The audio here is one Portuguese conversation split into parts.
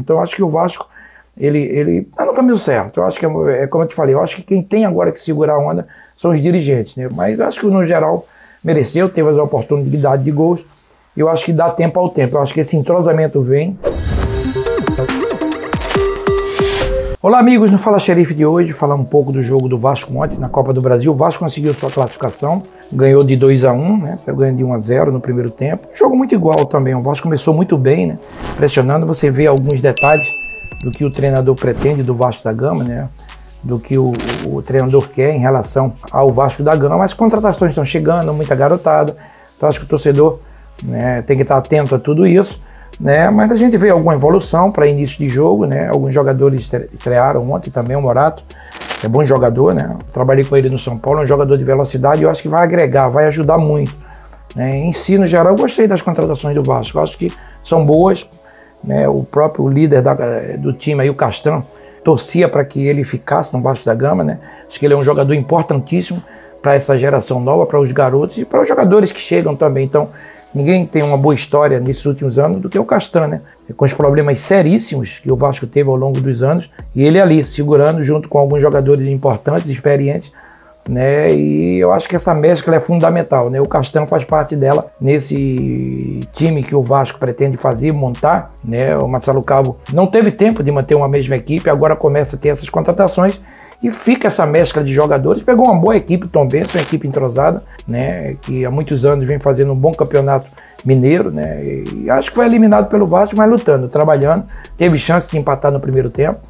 Então eu acho que o Vasco, ele tá no caminho certo. Eu acho que é como eu te falei, eu acho que quem tem agora que segurar a onda são os dirigentes, né? Mas eu acho que no geral mereceu, teve as oportunidades de gols. Eu acho que dá tempo ao tempo. Eu acho que esse entrosamento vem. Olá amigos, no Fala Xerife de hoje, falar um pouco do jogo do Vasco ontem na Copa do Brasil. O Vasco conseguiu sua classificação, ganhou de 2-1, né? Saiu ganhando de 1-0 no primeiro tempo. Jogo muito igual também, o Vasco começou muito bem, né? Pressionando, você vê alguns detalhes do que o treinador pretende do Vasco da Gama, né? Do que o treinador quer em relação ao Vasco da Gama. As contratações estão chegando, muita garotada, então acho que o torcedor, né, tem que estar atento a tudo isso, né? Mas a gente vê alguma evolução para início de jogo, né? Alguns jogadores estrearam ontem também, o Morato, é bom jogador, né? Trabalhei com ele no São Paulo, é um jogador de velocidade, eu acho que vai agregar, vai ajudar muito, né? Em si, no geral, eu gostei das contratações do Vasco, eu acho que são boas, né? O próprio líder do time aí, o Castan, torcia para que ele ficasse no Vasco da Gama, né? Acho que ele é um jogador importantíssimo para essa geração nova, para os garotos e para os jogadores que chegam também. Então, ninguém tem uma boa história nesses últimos anos do que o Castan, né? Com os problemas seríssimos que o Vasco teve ao longo dos anos, e ele ali segurando junto com alguns jogadores importantes, experientes, né? E eu acho que essa mescla é fundamental, né? O Castan faz parte dela nesse time que o Vasco pretende fazer, montar, né? O Marcelo Cabo não teve tempo de manter uma mesma equipe, agora começa a ter essas contratações e fica essa mescla de jogadores. Pegou uma boa equipe, Tom Benson, uma equipe entrosada, né? Que há muitos anos vem fazendo um bom campeonato mineiro, né? E acho que foi eliminado pelo Vasco, mas lutando, trabalhando, teve chance de empatar no primeiro tempo.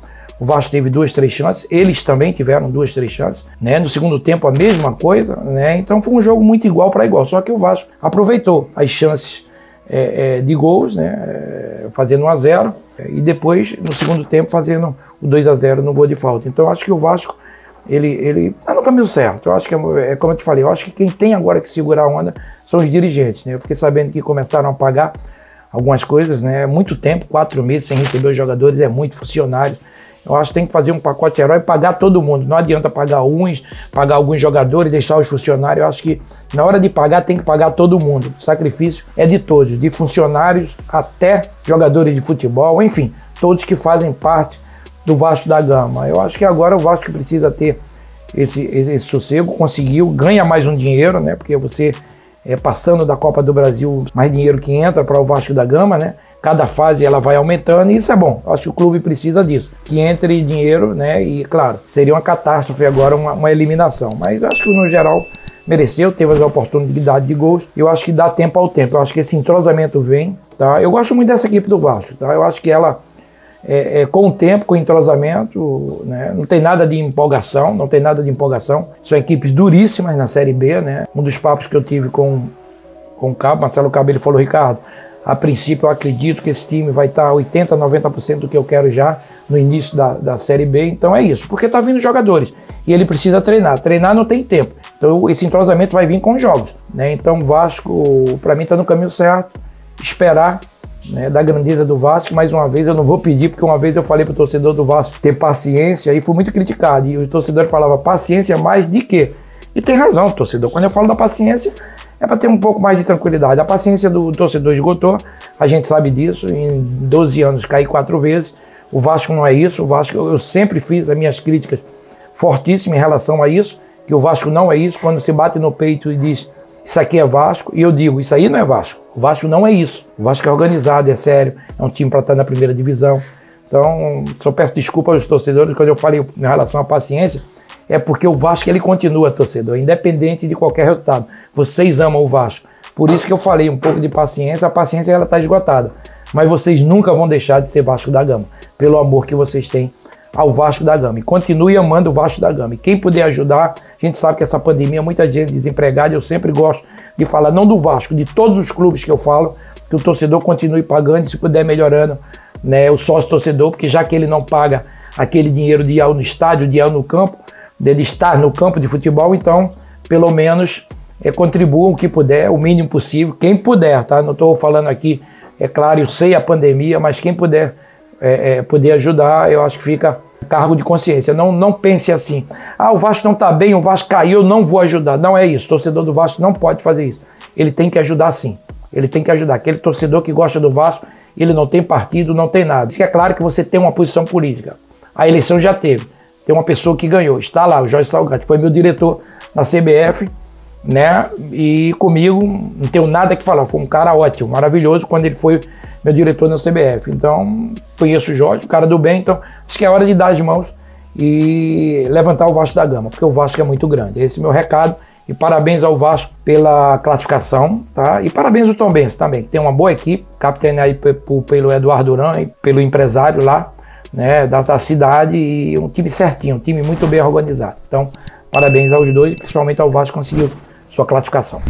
O Vasco teve 2, 3 chances, eles também tiveram 2, 3 chances, né? No segundo tempo a mesma coisa, né? Então foi um jogo muito igual para igual, só que o Vasco aproveitou as chances de gols, né? Fazendo 1-0 e depois no segundo tempo fazendo o 2-0 no gol de falta. Então eu acho que o Vasco, ele tá no caminho certo. Eu acho que é como eu te falei, eu acho que quem tem agora que segurar a onda são os dirigentes, né? Eu fiquei sabendo que começaram a pagar algumas coisas, né? Muito tempo, 4 meses sem receber os jogadores, é muito funcionário. Eu acho que tem que fazer um pacote herói e pagar todo mundo. Não adianta pagar uns, pagar alguns jogadores, deixar os funcionários. Eu acho que na hora de pagar tem que pagar todo mundo. O sacrifício é de todos, de funcionários até jogadores de futebol, enfim, todos que fazem parte do Vasco da Gama. Eu acho que agora o Vasco precisa ter esse sossego, conseguiu, ganha mais um dinheiro, né? Porque você passando da Copa do Brasil, mais dinheiro que entra para o Vasco da Gama, né? Cada fase ela vai aumentando e isso é bom. Acho que o clube precisa disso, que entre dinheiro, né? E claro, seria uma catástrofe agora uma eliminação. Mas acho que no geral mereceu, teve as oportunidades de gols. Eu acho que dá tempo ao tempo. Eu acho que esse entrosamento vem, tá? Eu gosto muito dessa equipe do Vasco, tá? Eu acho que ela com o tempo, com o entrosamento, né? Não tem nada de empolgação, não tem nada de empolgação. São equipes duríssimas na Série B, né? Um dos papos que eu tive com o Cabo, Marcelo Cabo, ele falou: Ricardo, a princípio eu acredito que esse time vai estar 80%, 90% do que eu quero já no início da Série B. Então é isso, porque tá vindo jogadores e ele precisa treinar. Treinar não tem tempo. Então esse entrosamento vai vir com os jogos, né? Então o Vasco, para mim, tá no caminho certo. Esperar, né, da grandeza do Vasco. Mais uma vez eu não vou pedir, porque uma vez eu falei pro torcedor do Vasco ter paciência e fui muito criticado. E o torcedor falava: paciência mais de quê? E tem razão, torcedor. Quando eu falo da paciência, é para ter um pouco mais de tranquilidade. A paciência do torcedor esgotou, a gente sabe disso. Em 12 anos caí 4 vezes. O Vasco não é isso. O Vasco, eu sempre fiz as minhas críticas fortíssimas em relação a isso, que o Vasco não é isso. Quando se bate no peito e diz: isso aqui é Vasco, e eu digo: isso aí não é Vasco. O Vasco não é isso. O Vasco é organizado, é sério, é um time para estar na primeira divisão. Então, só peço desculpa aos torcedores quando eu falei em relação à paciência. É porque o Vasco, ele continua, torcedor, independente de qualquer resultado. Vocês amam o Vasco. Por isso que eu falei um pouco de paciência. A paciência, ela está esgotada. Mas vocês nunca vão deixar de ser Vasco da Gama, pelo amor que vocês têm ao Vasco da Gama. E continue amando o Vasco da Gama. E quem puder ajudar, a gente sabe que essa pandemia, muita gente desempregada, eu sempre gosto de falar, não do Vasco, de todos os clubes que eu falo, que o torcedor continue pagando e, se puder, melhorando, né, o sócio torcedor, porque já que ele não paga aquele dinheiro de ir no estádio, de ir no campo, de estar no campo de futebol, então, pelo menos, contribuam o que puder, o mínimo possível, quem puder, tá? Não estou falando aqui, é claro, eu sei a pandemia, mas quem puder poder ajudar, eu acho que fica cargo de consciência. Não pense assim: ah, o Vasco não está bem, o Vasco caiu, eu não vou ajudar. Não é isso, o torcedor do Vasco não pode fazer isso. Ele tem que ajudar sim, ele tem que ajudar. Aquele torcedor que gosta do Vasco, ele não tem partido, não tem nada. Isso que é claro que você tem uma posição política. A eleição já teve. Tem uma pessoa que ganhou, está lá, o Jorge Salgatti, foi meu diretor na CBF, né? E comigo não tenho nada que falar. Foi um cara ótimo, maravilhoso quando ele foi meu diretor na CBF. Então, conheço o Jorge, um cara do bem. Então, acho que é hora de dar as mãos e levantar o Vasco da Gama, porque o Vasco é muito grande. Esse é o meu recado. E parabéns ao Vasco pela classificação, tá? E parabéns ao Tombense também, que tem uma boa equipe, capitaneada aí pelo Eduardo Duran e pelo empresário lá, né, da cidade, e um time certinho, um time muito bem organizado. Então, parabéns aos dois, principalmente ao Vasco que conseguiu sua classificação.